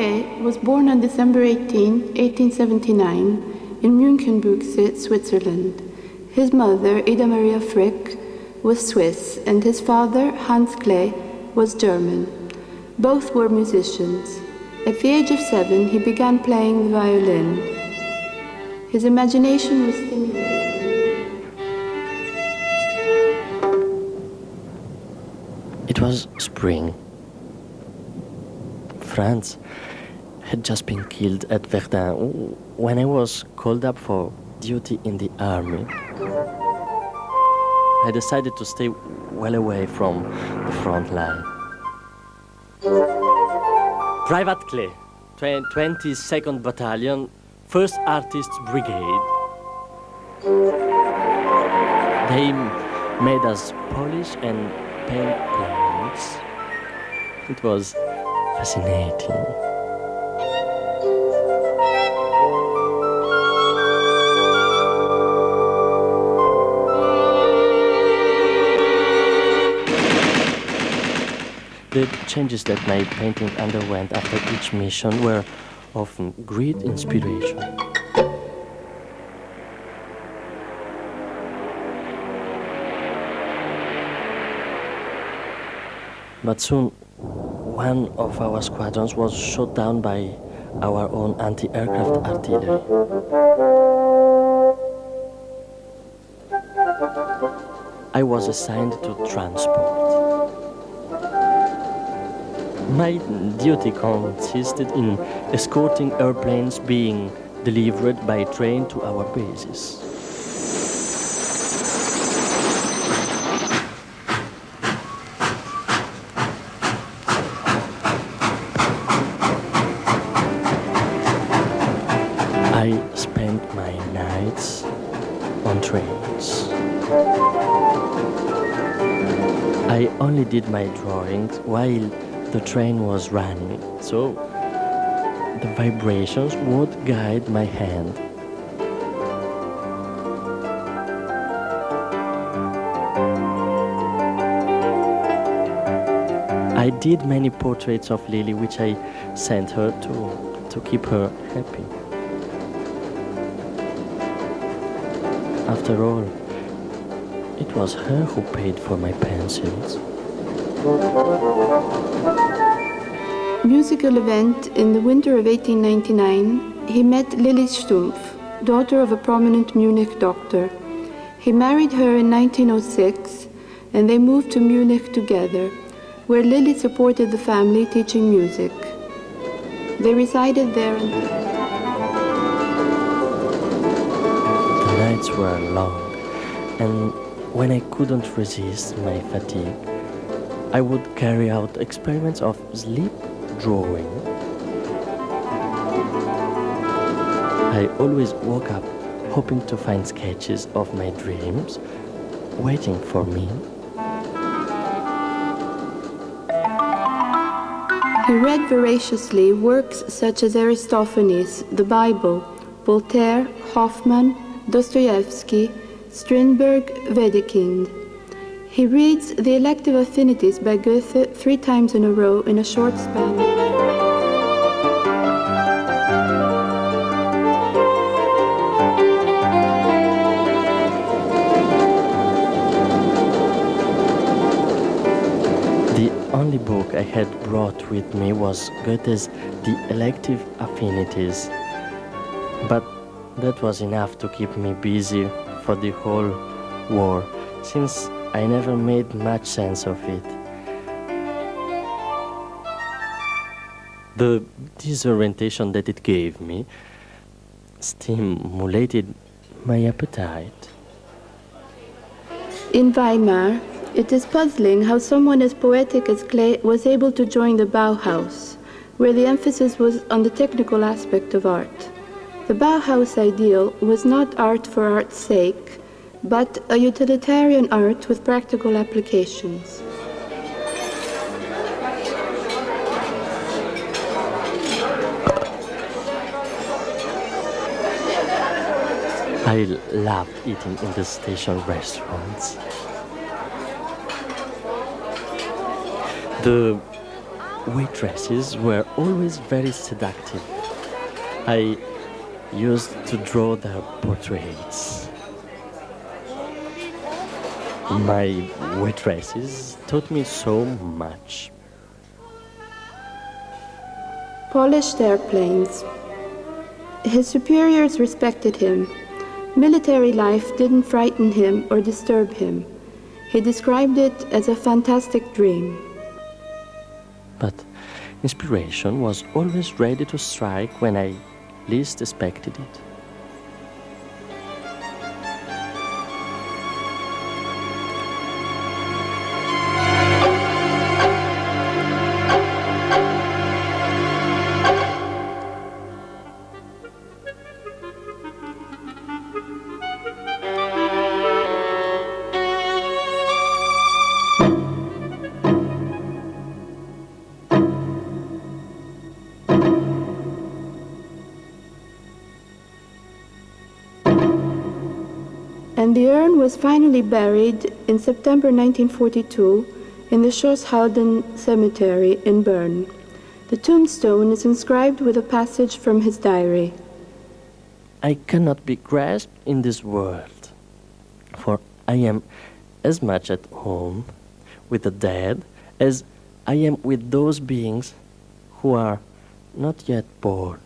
Klee was born on December 18, 1879, in Münchenbuchsee, Switzerland. His mother, Ida Maria Frick, was Swiss, and his father, Hans Klee, was German. Both were musicians. At the age of 7, he began playing the violin. His imagination was stimulated. It was spring. Franz had just been killed at Verdun when I was called up for duty in the army. I decided to stay well away from the front line. Private Klee, 22nd Battalion, 1st Artists Brigade. They made us polish and paint planes. It was fascinating. The changes that my painting underwent after each mission were often great inspiration. But soon, one of our squadrons was shot down by our own anti-aircraft artillery. I was assigned to transport. My duty consisted in escorting airplanes being delivered by train to our bases. I spent my nights on trains. I only did my drawings while the train was running, so the vibrations would guide my hand. I did many portraits of Lily, which I sent her to keep her happy. After all, it was her who paid for my pencils. Musical event in the winter of 1899, he met Lilly Stumpf, daughter of a prominent Munich doctor. He married her in 1906, and they moved to Munich together, where Lilly supported the family teaching music. They resided there until... The nights were long, and when I couldn't resist my fatigue, I would carry out experiments of sleep drawing. I always woke up hoping to find sketches of my dreams waiting for me. He read voraciously works such as Aristophanes, the Bible, Voltaire, Hoffmann, Dostoevsky, Strindberg, Wedekind. He reads the Elective Affinities by Goethe 3 times in a row in a short span. The only book I had brought with me was Goethe's The Elective Affinities, but that was enough to keep me busy for the whole war, since I never made much sense of it. The disorientation that it gave me stimulated my appetite. In Weimar, it is puzzling how someone as poetic as Klee was able to join the Bauhaus, where the emphasis was on the technical aspect of art. The Bauhaus ideal was not art for art's sake, but a utilitarian art with practical applications. I loved eating in the station restaurants. The waitresses were always very seductive. I used to draw their portraits. My waitresses taught me so much. Polished airplanes. His superiors respected him. Military life didn't frighten him or disturb him. He described it as a fantastic dream. But inspiration was always ready to strike when I least expected it. And the urn was finally buried in September 1942 in the Schosshalden Cemetery in Bern. The tombstone is inscribed with a passage from his diary. I cannot be grasped in this world, for I am as much at home with the dead as I am with those beings who are not yet born.